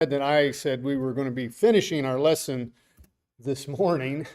That I said we were going to be finishing our lesson this morning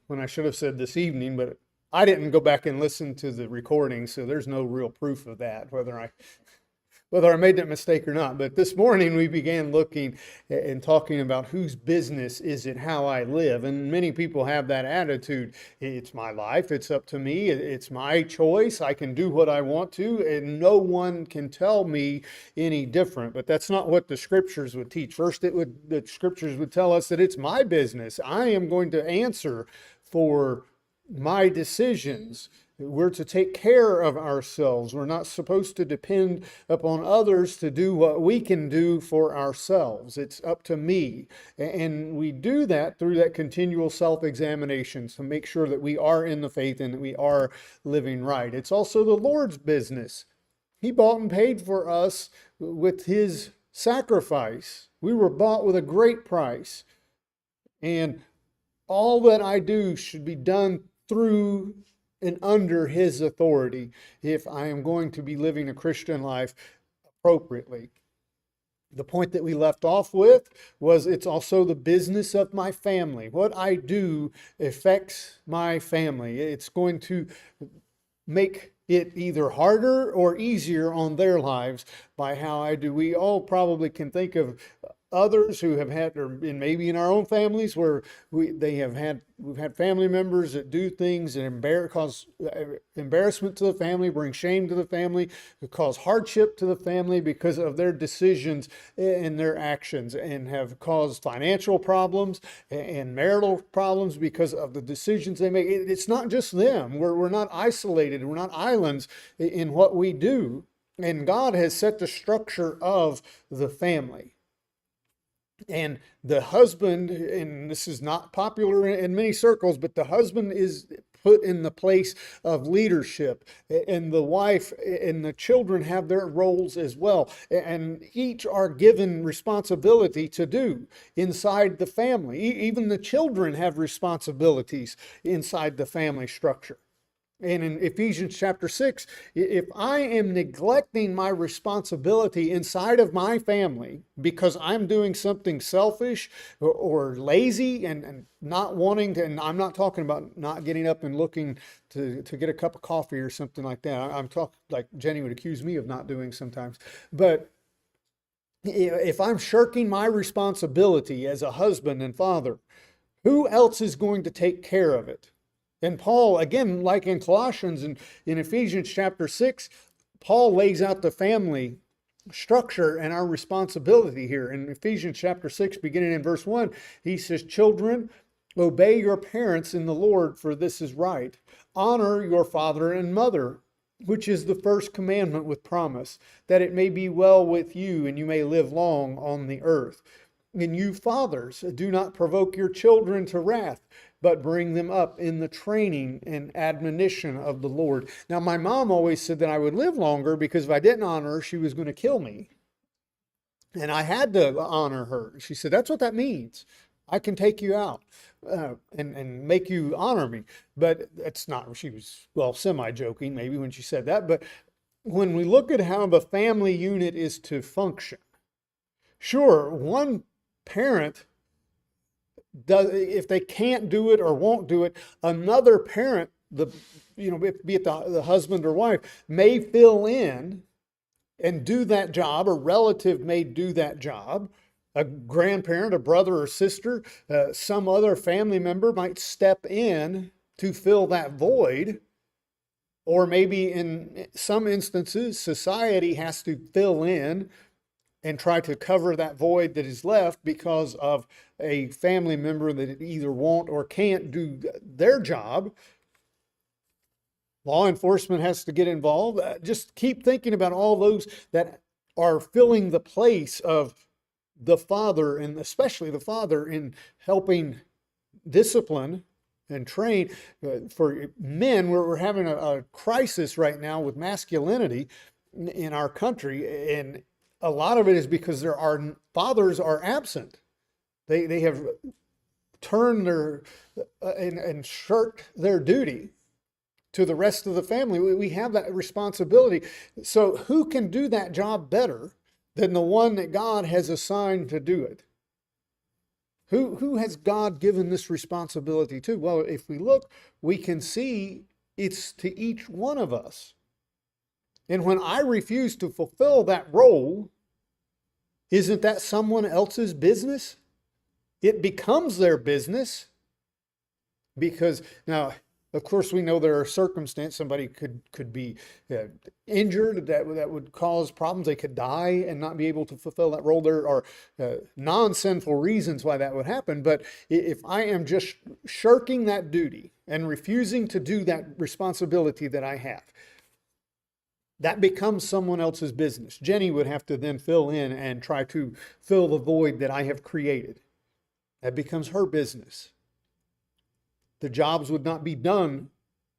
when I should have said this evening, but I didn't go back and listen to the recording, so there's no real proof of that, whether I made that mistake or not. But this morning we began looking and talking about whose business is it how I live. And many people have that attitude. It's my life. It's up to me. It's my choice. I can do what I want to, and no one can tell me any different. But that's not what the scriptures would teach. First, the scriptures would tell us that it's my business. I am going to answer for my decisions. We're to take care of ourselves. We're not supposed to depend upon others to do what we can do for ourselves. It's up to me. And we do that through that continual self-examination to make sure that we are in the faith and that we are living right. It's also the Lord's business. He bought and paid for us with his sacrifice. We were bought with a great price. And all that I do should be done through and under his authority if I am going to be living a Christian life appropriately. The point that we left off with was it's also the business of my family. What I do affects my family. It's going to make it either harder or easier on their lives by how I do. We all probably can think of others who have had, or maybe in our own families, where we've had family members that do things that cause embarrassment to the family, bring shame to the family, cause hardship to the family because of their decisions and their actions, and have caused financial problems and marital problems because of the decisions they make. It's not just them. We're not isolated. We're not islands in what we do. And God has set the structure of the family. And the husband, and this is not popular in many circles, but the husband is put in the place of leadership, and the wife and the children have their roles as well. And each are given responsibility to do inside the family. Even the children have responsibilities inside the family structure. And in Ephesians chapter 6, if I am neglecting my responsibility inside of my family because I'm doing something selfish or lazy and not wanting to, and I'm not talking about not getting up and looking to get a cup of coffee or something like that. I'm talking like Jenny would accuse me of not doing sometimes. But if I'm shirking my responsibility as a husband and father, who else is going to take care of it? And Paul, again, like in Colossians and in Ephesians chapter 6, Paul lays out the family structure and our responsibility here. In Ephesians chapter 6, beginning in verse 1, he says, "Children, obey your parents in the Lord, for this is right. Honor your father and mother, which is the first commandment with promise, that it may be well with you and you may live long on the earth. And you fathers, do not provoke your children to wrath, but bring them up in the training and admonition of the Lord." Now, my mom always said that I would live longer because if I didn't honor her, she was going to kill me. And I had to honor her. She said, "That's what that means. I can take you out and make you honor me." But it's not, she was, well, semi-joking maybe when she said that. But when we look at how the family unit is to function, sure, one parent does, if they can't do it or won't do it, another parent, be it the husband or wife, may fill in and do that job. A relative may do that job. A grandparent, a brother or sister, some other family member might step in to fill that void. Or maybe in some instances, society has to fill in and try to cover that void that is left because of a family member that either won't or can't do their job. Law enforcement has to get involved. Just keep thinking about all those that are filling the place of the father, and especially the father, in helping discipline and train. For men, we're having a crisis right now with masculinity in our country, and a lot of it is because fathers are absent. They have turned their and shirked their duty to the rest of the family. We have that responsibility. So who can do that job better than the one that God has assigned to do it. Who has God given this responsibility to? Well, if we look, we can see it's to each one of us. And when I refuse to fulfill that role, isn't that someone else's business? It becomes their business because now, of course, we know there are circumstances. Somebody could be injured that would cause problems. They could die and not be able to fulfill that role. There are non-sinful reasons why that would happen. But if I am just shirking that duty and refusing to do that responsibility that I have, that becomes someone else's business. Jenny would have to then fill in and try to fill the void that I have created. That becomes her business. The jobs would not be done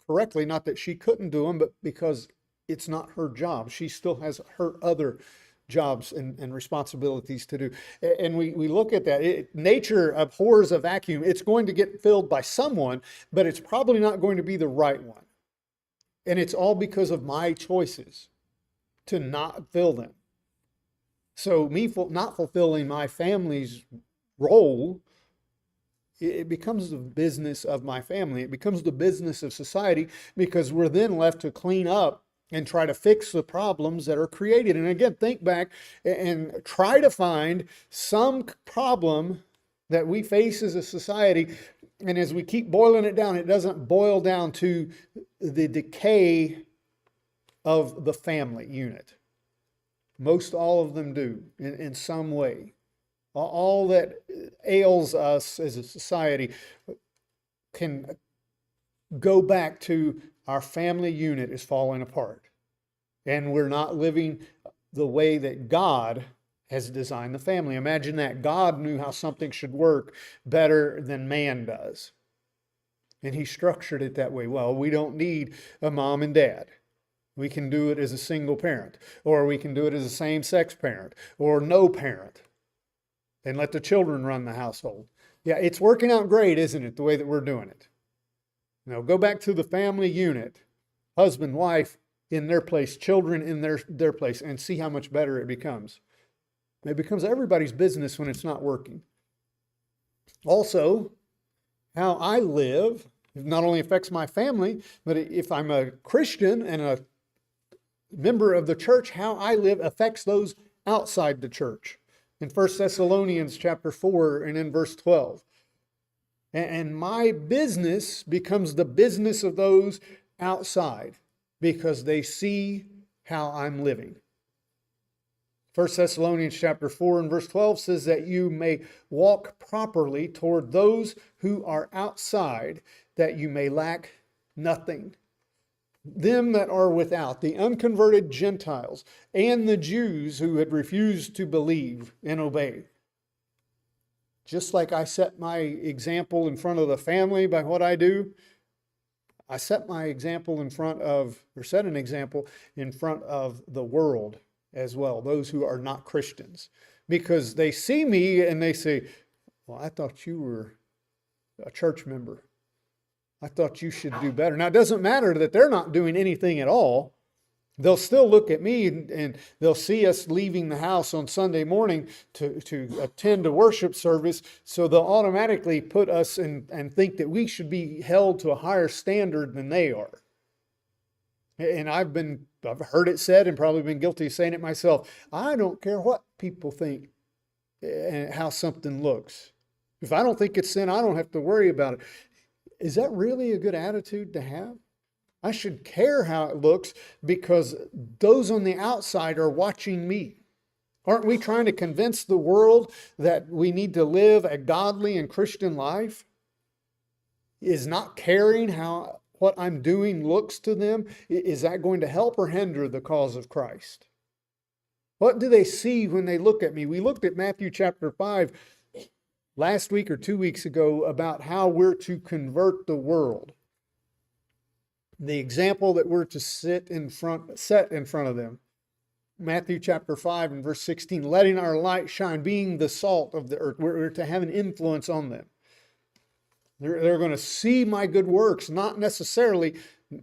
correctly, not that she couldn't do them, but because it's not her job. She still has her other jobs and responsibilities to do. And we look at that. Nature abhors a vacuum. It's going to get filled by someone, but it's probably not going to be the right one. And it's all because of my choices to not fill them. So me not fulfilling my family's role, it becomes the business of my family. It becomes the business of society because we're then left to clean up and try to fix the problems that are created. And again, think back and try to find some problem that we face as a society. And as we keep boiling it down, it doesn't boil down to the decay of the family unit. Most all of them do in some way. All that ails us as a society can go back to our family unit is falling apart. And we're not living the way that God has designed the family. Imagine that. God knew how something should work better than man does. And he structured it that way. Well, we don't need a mom and dad. We can do it as a single parent, or we can do it as a same-sex parent, or no parent, and let the children run the household. Yeah, it's working out great, isn't it, the way that we're doing it? Now, go back to the family unit, husband, wife in their place, children in their place, and see how much better it becomes. It becomes everybody's business when it's not working. Also, how I live not only affects my family, but if I'm a Christian and a member of the church, how I live affects those outside the church. In 1 Thessalonians chapter 4 and in verse 12. And my business becomes the business of those outside because they see how I'm living. 1 Thessalonians chapter 4 and verse 12 says that you may walk properly toward those who are outside, that you may lack nothing. Them that are without, the unconverted Gentiles, and the Jews who had refused to believe and obey. Just like I set my example in front of the family by what I do, I set my example in front of, or set an example in front of the world as well, those who are not Christians. Because they see me and they say, well, I thought you were a church member. I thought you should do better. Now, it doesn't matter that they're not doing anything at all. They'll still look at me and they'll see us leaving the house on Sunday morning to attend a worship service. So they'll automatically put us in and think that we should be held to a higher standard than they are. And I've heard it said and probably been guilty of saying it myself. I don't care what people think and how something looks. If I don't think it's sin, I don't have to worry about it. Is that really a good attitude to have? I should care how it looks because those on the outside are watching me. Aren't we trying to convince the world that we need to live a godly and Christian life? Is not caring how what I'm doing looks to them, is that going to help or hinder the cause of Christ? What do they see when they look at me? We looked at Matthew chapter 5 last week or 2 weeks ago about how we're to convert the world. The example that we're to set in front of them. Matthew chapter 5 and verse 16, letting our light shine, being the salt of the earth. We're to have an influence on them. They're going to see my good works, not necessarily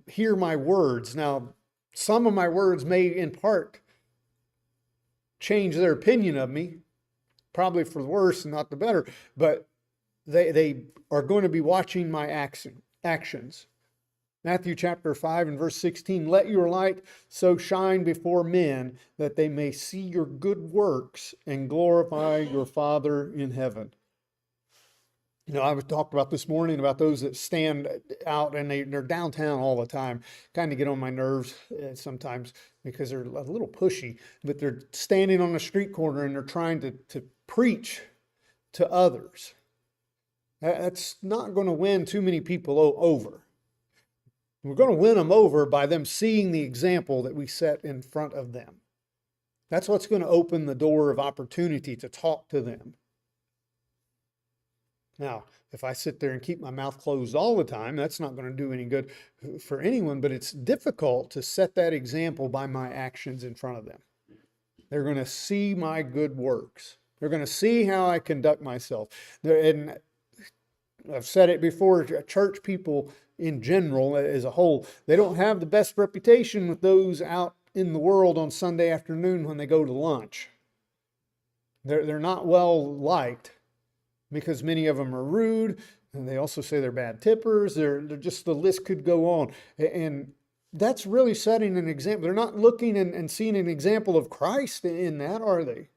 hear my words. Now, some of my words may in part change their opinion of me, probably for the worse and not the better, but they are going to be watching my actions. Matthew chapter 5 and verse 16, let your light so shine before men that they may see your good works and glorify your Father in heaven. You know, I was talked about this morning about those that stand out and they're downtown all the time. Kind of get on my nerves sometimes because they're a little pushy, but they're standing on a street corner and they're trying to preach to others. That's not going to win too many people over. We're going to win them over by them seeing the example that we set in front of them. That's what's going to open the door of opportunity to talk to them. Now, if I sit there and keep my mouth closed all the time, that's not going to do any good for anyone, but it's difficult to set that example by my actions in front of them. They're going to see my good works. They're going to see how I conduct myself. And I've said it before, church people in general, as a whole, they don't have the best reputation with those out in the world on Sunday afternoon when they go to lunch. They're not well liked because many of them are rude, and they also say they're bad tippers. They're just, the list could go on. And that's really setting an example. They're not looking and seeing an example of Christ in that, are they?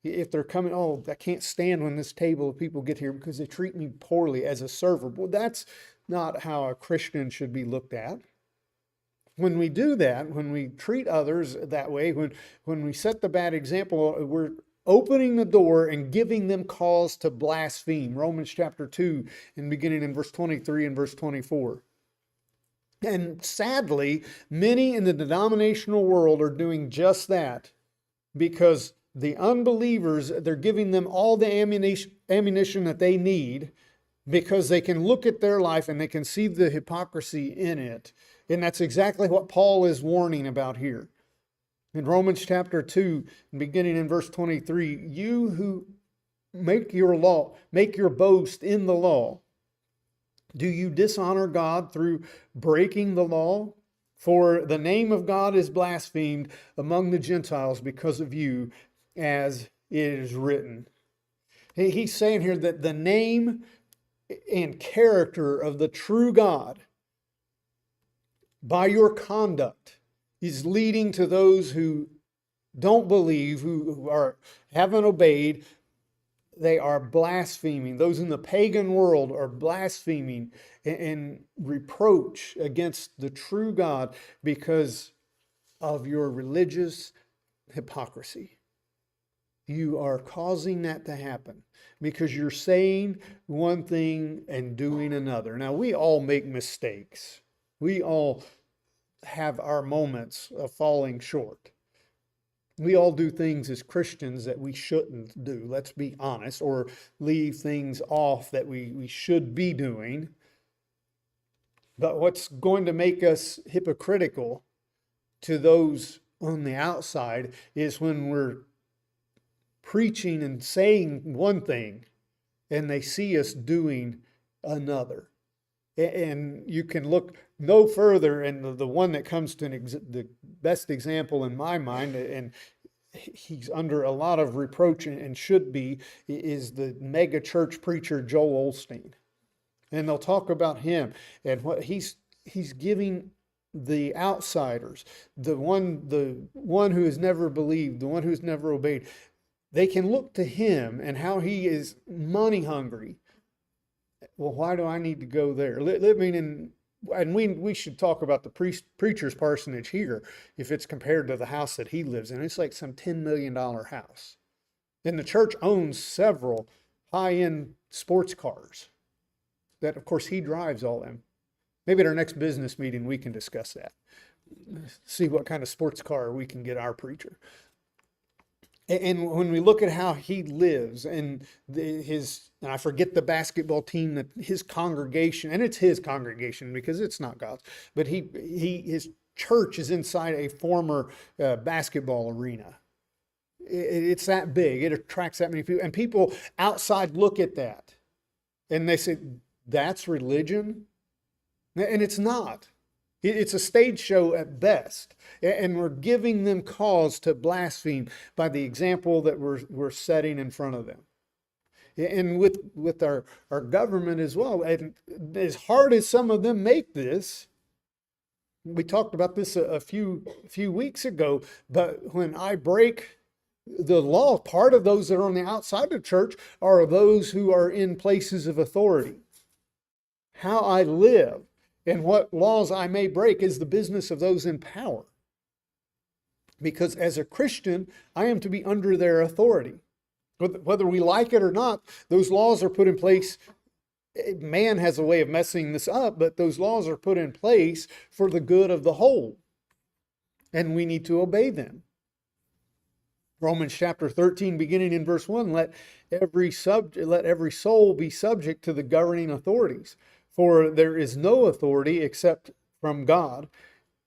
If they're coming, oh, I can't stand when this table of people get here because they treat me poorly as a server. Well, that's not how a Christian should be looked at. When we do that, when we treat others that way, when we set the bad example, we're opening the door and giving them cause to blaspheme. Romans chapter 2, and beginning in verse 23 and verse 24. And sadly, many in the denominational world are doing just that, because the unbelievers, they're giving them all the ammunition that they need, because they can look at their life and they can see the hypocrisy in it. And that's exactly what Paul is warning about here. In Romans chapter 2, beginning in verse 23, you who make your boast in the law, do you dishonor God through breaking the law? For the name of God is blasphemed among the Gentiles because of you, as it is written. He's saying here that the name and character of the true God, by your conduct, is leading to those who don't believe, who haven't obeyed. They are blaspheming. Those in the pagan world are blaspheming and reproach against the true God because of your religious hypocrisy. You are causing that to happen because you're saying one thing and doing another. Now, we all make mistakes. We all have our moments of falling short. We all do things as Christians that we shouldn't do, let's be honest, or leave things off that we should be doing. But what's going to make us hypocritical to those on the outside is when we're preaching and saying one thing and they see us doing another. And you can look no further, and the one that comes to the best example in my mind, and he's under a lot of reproach and should be, is the mega church preacher Joel Osteen. And they'll talk about him and what he's giving the outsiders, the one who has never believed, the one who's never obeyed. They can look to him and how he is money hungry. Well, why do I need to go there? Living in, and we should talk about the preacher's parsonage here, if it's compared to the house that he lives in. It's like some $10 million house. And the church owns several high-end sports cars that, of course, he drives all them. Maybe at our next business meeting, we can discuss that. See what kind of sports car we can get our preacher. And when we look at how he lives and and I forget the basketball team that his congregation, and it's his congregation because it's not God's, but his church is inside a former basketball arena. It's that big. It attracts that many people. And people outside look at that and they say, that's religion? And it's not. It's a stage show at best. And we're giving them cause to blaspheme by the example that we're setting in front of them. And with our government as well. And as hard as some of them make this, we talked about this a few weeks ago, but when I break the law, part of those that are on the outside of church are those who are in places of authority. How I live and what laws I may break is the business of those in power. Because as a Christian, I am to be under their authority. Whether we like it or not, those laws are put in place. Man has a way of messing this up, but those laws are put in place for the good of the whole. And we need to obey them. Romans chapter 13, beginning in verse 1, let every soul be subject to the governing authorities. For there is no authority except from God,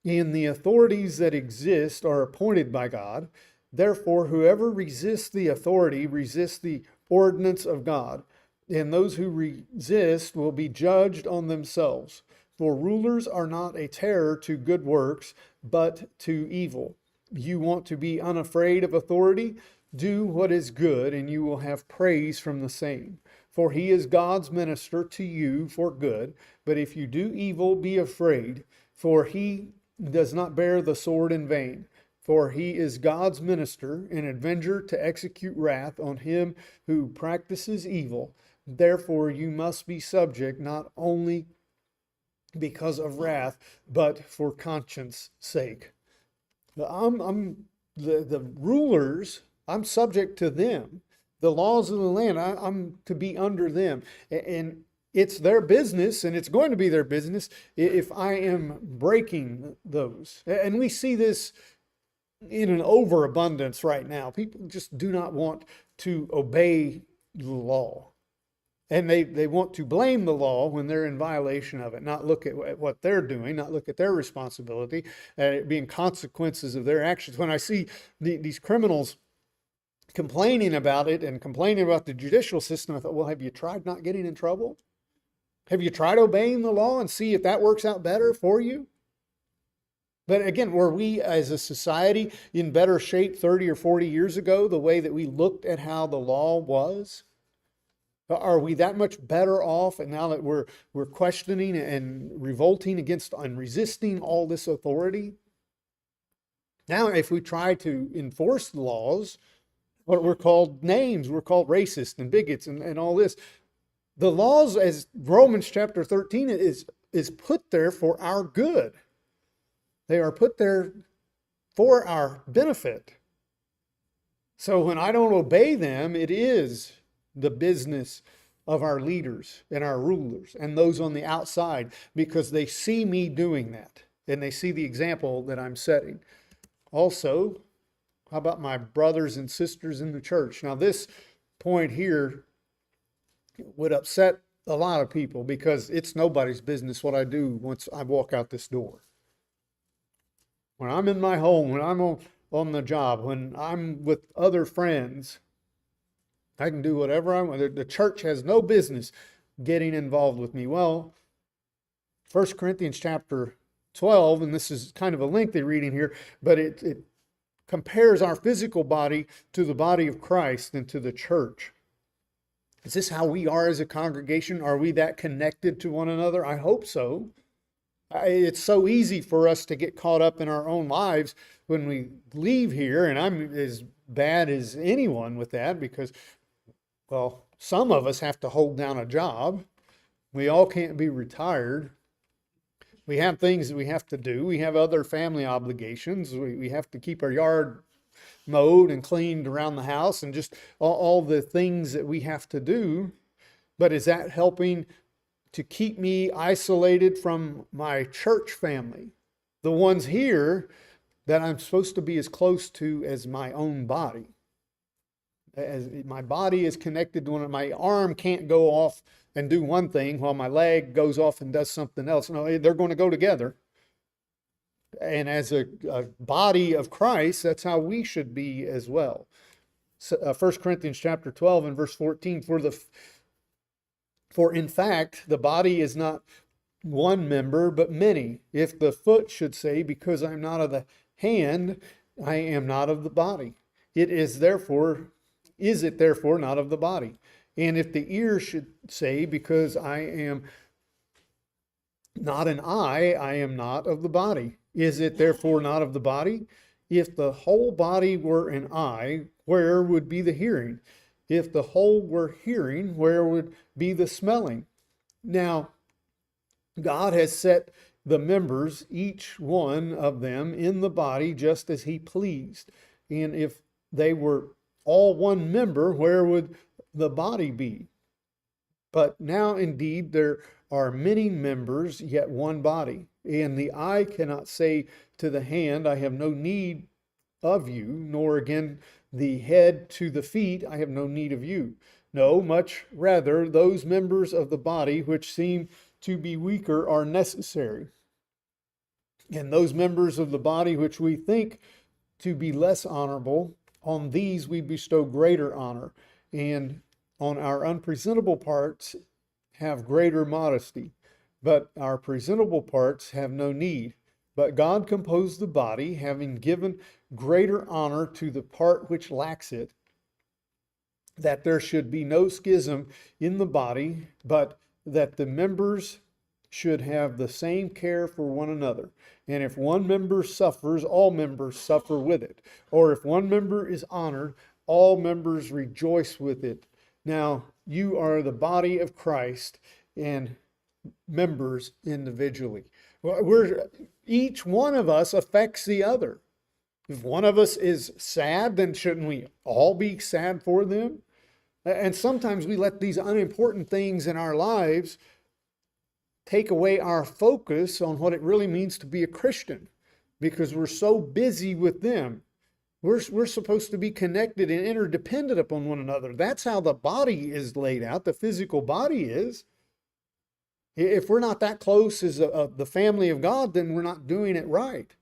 and the authorities that exist are appointed by God. Therefore, whoever resists the authority resists the ordinance of God, and those who resist will be judged on themselves. For rulers are not a terror to good works, but to evil. You want to be unafraid of authority? Do what is good, and you will have praise from the same. For he is God's minister to you for good. But if you do evil, be afraid, for he does not bear the sword in vain. For he is God's minister, an avenger to execute wrath on him who practices evil. Therefore you must be subject, not only because of wrath, but for conscience sake. I'm the rulers, I'm subject to them. The laws of the land, I'm to be under them. And it's their business, and it's going to be their business if I am breaking those. And we see this in an overabundance right now. People just do not want to obey the law. And they want to blame the law when they're in violation of it, not look at what they're doing, not look at their responsibility, it being consequences of their actions. When I see these criminals complaining about it and complaining about the judicial system, I thought, well, have you tried not getting in trouble? Have you tried obeying the law and see if that works out better for you? But again, were we as a society in better shape 30 or 40 years ago, the way that we looked at how the law was? Are we that much better off? And now that we're questioning and revolting against and resisting all this authority? Now, if we try to enforce the laws, what we're called names, we're called racist and bigots and all this. The laws, as Romans chapter 13 is put there for our good. They are put there for our benefit. So when I don't obey them, it is the business of our leaders and our rulers and those on the outside, because they see me doing that and they see the example that I'm setting. Also, how about my brothers and sisters in the church? Now, this point here would upset a lot of people because it's nobody's business what I do once I walk out this door. When I'm in my home, when I'm on the job, when I'm with other friends, I can do whatever I want. The church has no business getting involved with me. Well, 1 Corinthians chapter 12, and this is kind of a lengthy reading here, but it compares our physical body to the body of Christ and to the church. Is this how we are as a congregation? Are we that connected to one another? I hope so. It's so easy for us to get caught up in our own lives when we leave here, and I'm as bad as anyone with that because, well, some of us have to hold down a job. We all can't be retired. We have things that we have to do. We have other family obligations. We have to keep our yard mowed and cleaned around the house and just all the things that we have to do. But is that helping to keep me isolated from my church family? The ones here that I'm supposed to be as close to as my own body. As my body is connected to one, my arm can't go off and do one thing while my leg goes off and does something else. No, they're going to go together. And as a body of Christ, that's how we should be as well. 1 Corinthians chapter 12 and verse 14, for in fact, the body is not one member, but many. If the foot should say, because I'm not of the hand, I am not of the body. Is it therefore not of the body? And if the ear should say, because I am not an eye, I am not of the body. Is it therefore not of the body? If the whole body were an eye, where would be the hearing? If the whole were hearing, where would be the smelling? Now, God has set the members, each one of them, in the body just as he pleased. And if they were all one member, where would the body be? But now indeed there are many members, yet one body. And the eye cannot say to the hand, I have no need of you, nor again the head to the feet, I have no need of you. No, much rather, those members of the body which seem to be weaker are necessary. And those members of the body which we think to be less honorable, on these we bestow greater honor, and on our unpresentable parts have greater modesty. But our presentable parts have no need. But God composed the body, having given greater honor to the part which lacks it, that there should be no schism in the body, but that the members should have the same care for one another. And if one member suffers, all members suffer with it. Or if one member is honored, all members rejoice with it. Now, you are the body of Christ and members individually. Each one of us affects the other. If one of us is sad, then shouldn't we all be sad for them? And sometimes we let these unimportant things in our lives take away our focus on what it really means to be a Christian, because we're so busy with them. We're supposed to be connected and interdependent upon one another. That's how the body is laid out, the physical body is. If we're not that close as the family of God, then we're not doing it right.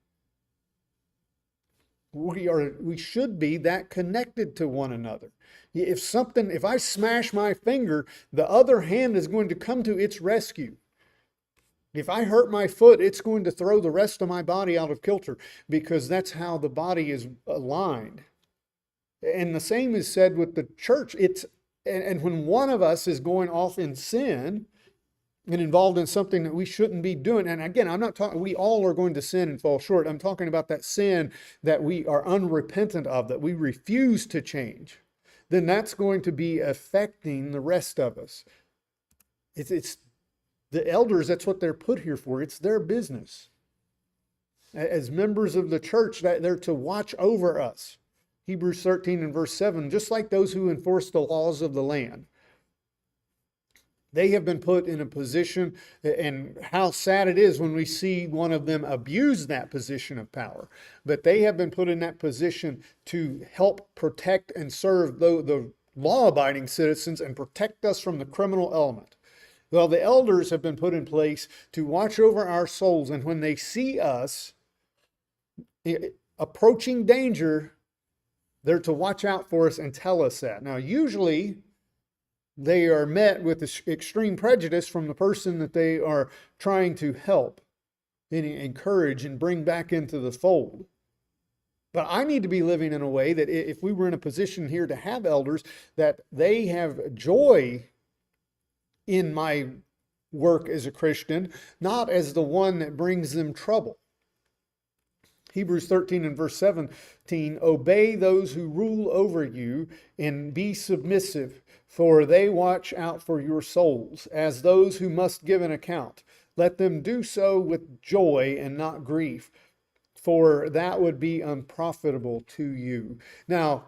We should be that connected to one another. If I smash my finger, the other hand is going to come to its rescue. If I hurt my foot, it's going to throw the rest of my body out of kilter, because that's how the body is aligned. And the same is said with the church. And when one of us is going off in sin and involved in something that we shouldn't be doing, and again, I'm not talking, we all are going to sin and fall short. I'm talking about that sin that we are unrepentant of, that we refuse to change. Then that's going to be affecting the rest of us. It's the elders, that's what they're put here for. It's their business. As members of the church, that they're to watch over us. Hebrews 13 and verse 7, just like those who enforce the laws of the land. They have been put in a position, and how sad it is when we see one of them abuse that position of power. But they have been put in that position to help protect and serve the law-abiding citizens and protect us from the criminal element. Well, the elders have been put in place to watch over our souls, and when they see us approaching danger, they're to watch out for us and tell us that. Now, usually they are met with extreme prejudice from the person that they are trying to help and encourage and bring back into the fold. But I need to be living in a way that if we were in a position here to have elders, that they have joy in my work as a Christian, not as the one that brings them trouble. Hebrews 13 and verse 17, obey those who rule over you and be submissive, for they watch out for your souls, as those who must give an account. Let them do so with joy and not grief, for that would be unprofitable to you. Now,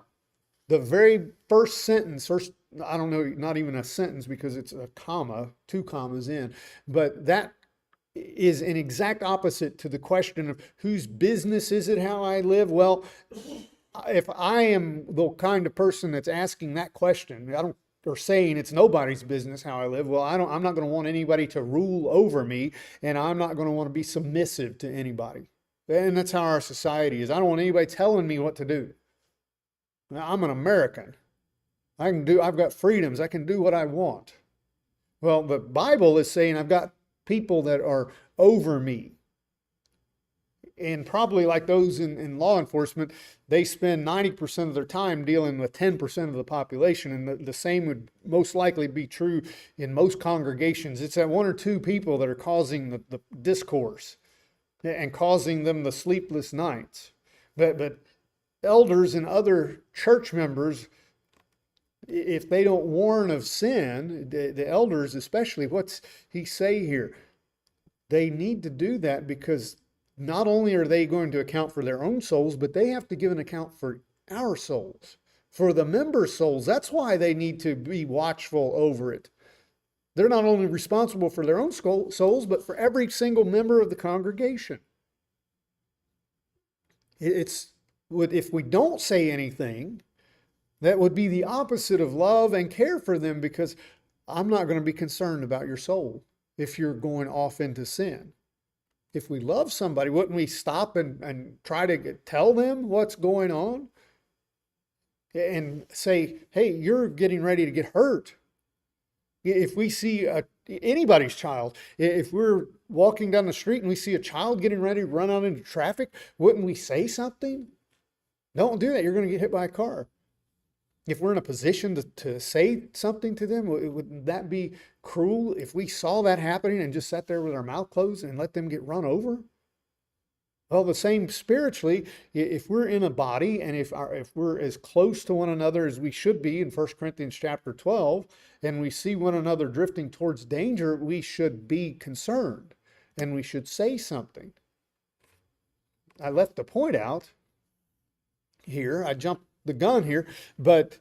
the very first sentence, I don't know, not even a sentence because it's a comma, 2 commas in, but that is an exact opposite to the question of whose business is it how I live? Well, if I am the kind of person that's asking that question, or saying it's nobody's business how I live, well, I'm not going to want anybody to rule over me, and I'm not going to want to be submissive to anybody. And that's how our society is. I don't want anybody telling me what to do. I'm an American. I've got freedoms. I can do what I want. Well, the Bible is saying I've got people that are over me. And probably like those in law enforcement, they spend 90% of their time dealing with 10% of the population. And the same would most likely be true in most congregations. It's that one or two people that are causing the discourse and causing them the sleepless nights. But elders and other church members, if they don't warn of sin, the elders especially, what's he say here? They need to do that because not only are they going to account for their own souls, but they have to give an account for our souls, for the members' souls. That's why they need to be watchful over it. They're not only responsible for their own souls, but for every single member of the congregation. If we don't say anything, that would be the opposite of love and care for them, because I'm not going to be concerned about your soul if you're going off into sin. If we love somebody, wouldn't we stop and try to tell them what's going on? And say, hey, you're getting ready to get hurt. If we see anybody's child, if we're walking down the street and we see a child getting ready to run out into traffic, wouldn't we say something? Don't do that. You're going to get hit by a car. If we're in a position to say something to them, would that be cruel if we saw that happening and just sat there with our mouth closed and let them get run over? Well, the same spiritually, if we're in a body and if we're as close to one another as we should be in 1 Corinthians chapter 12, and we see one another drifting towards danger, we should be concerned and we should say something. I left the point out here. I jumped the gun here, but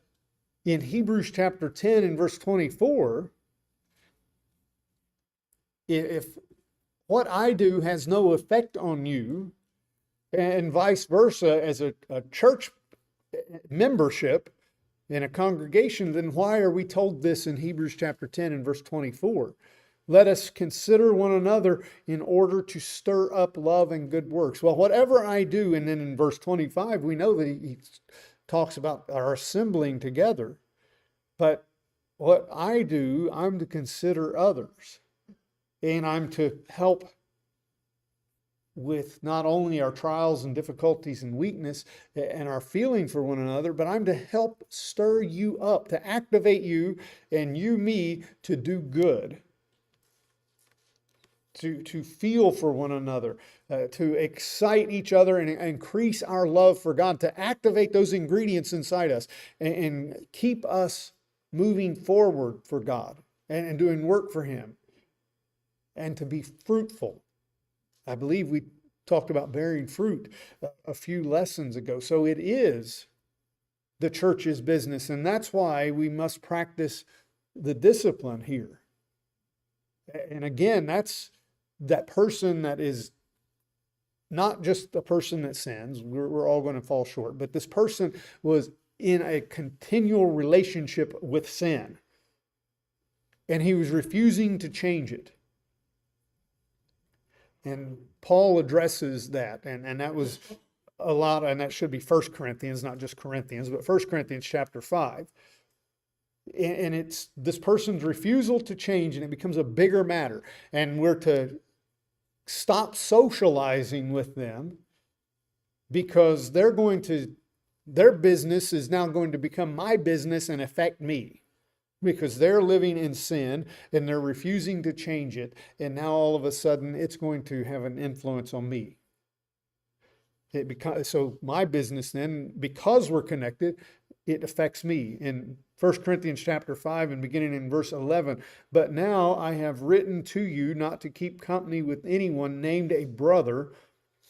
in Hebrews chapter 10 and verse 24, if what I do has no effect on you, and vice versa, as a church membership in a congregation, then why are we told this in Hebrews chapter 10 and verse 24? Let us consider one another in order to stir up love and good works. Well, whatever I do, and then in verse 25, we know that he talks about our assembling together. But what I do, I'm to consider others. And I'm to help with not only our trials and difficulties and weakness and our feeling for one another, but I'm to help stir you up, to activate you and you me to do good. To feel for one another, to excite each other and increase our love for God, to activate those ingredients inside us and keep us moving forward for God and doing work for Him, and to be fruitful. I believe we talked about bearing fruit a few lessons ago. So it is the church's business, and that's why we must practice the discipline here. And again, that's that person that is not just the person that sins. We're all going to fall short. But this person was in a continual relationship with sin. And he was refusing to change it. And Paul addresses that. And that was a lot, and that should be 1 Corinthians, not just Corinthians, but 1 Corinthians chapter 5. And it's this person's refusal to change, and it becomes a bigger matter. And we're to stop socializing with them, because their business is now going to become my business and affect me, because they're living in sin and they're refusing to change it. And now all of a sudden it's going to have an influence on me. So my business then, because we're connected, it affects me. In 1 Corinthians chapter 5 and beginning in verse 11, but now I have written to you not to keep company with anyone named a brother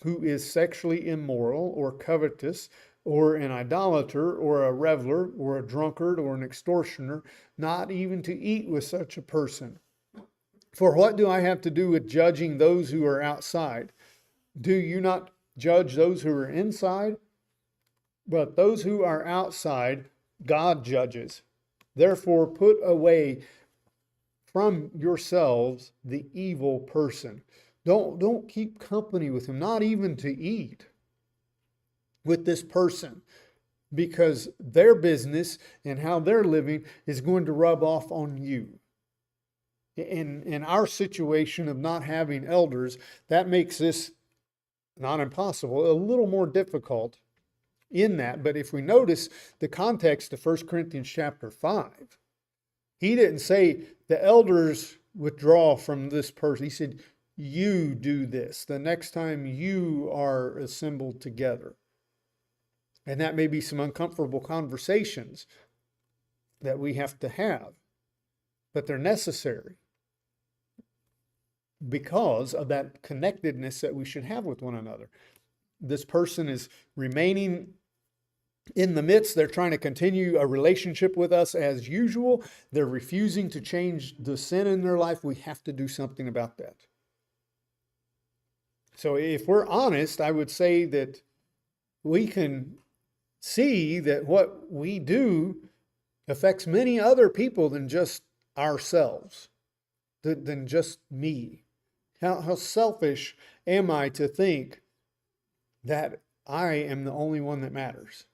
who is sexually immoral or covetous or an idolater or a reveler or a drunkard or an extortioner, not even to eat with such a person. For what do I have to do with judging those who are outside? Do you not judge those who are inside? But those who are outside, God judges. Therefore, put away from yourselves the evil person. Don't keep company with him, not even to eat with this person, because their business and how they're living is going to rub off on you. In our situation of not having elders, that makes this not impossible, a little more difficult in that. But if we notice the context of 1 Corinthians chapter 5, he didn't say the elders withdraw from this person. He said, you do this the next time you are assembled together. And that may be some uncomfortable conversations that we have to have, but they're necessary because of that connectedness that we should have with one another. This person is remaining in the midst. They're trying to continue a relationship with us as usual. They're refusing to change the sin in their life. We have to do something about that. So if we're honest, I would say that we can see that what we do affects many other people than just ourselves, than just me. How selfish am I to think that I am the only one that matters,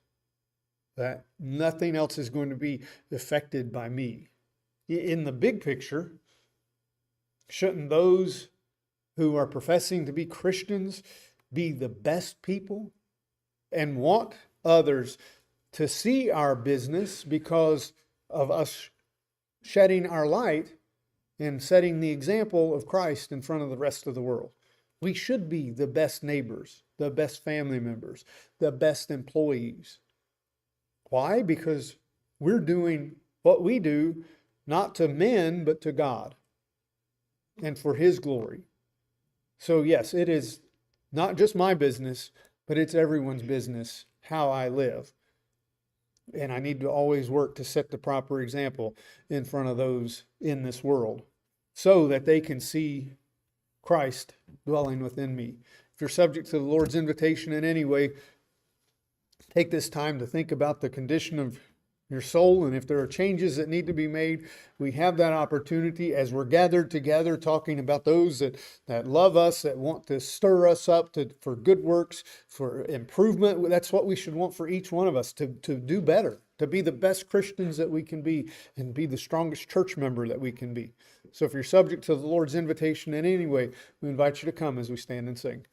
that nothing else is going to be affected by me? In the big picture, shouldn't those who are professing to be Christians be the best people and want others to see our business because of us shedding our light and setting the example of Christ in front of the rest of the world? We should be the best neighbors, the best family members, the best employees. Why? Because we're doing what we do not to men, but to God and for His glory. So yes, it is not just my business, but it's everyone's business how I live. And I need to always work to set the proper example in front of those in this world so that they can see Christ dwelling within me. If you're subject to the Lord's invitation in any way, take this time to think about the condition of your soul, and if there are changes that need to be made, we have that opportunity as we're gathered together talking about those that love us, that want to stir us up for good works, for improvement. That's what we should want for each one of us, to do better, to be the best Christians that we can be, and be the strongest church member that we can be. So if you're subject to the Lord's invitation in any way, we invite you to come as we stand and sing.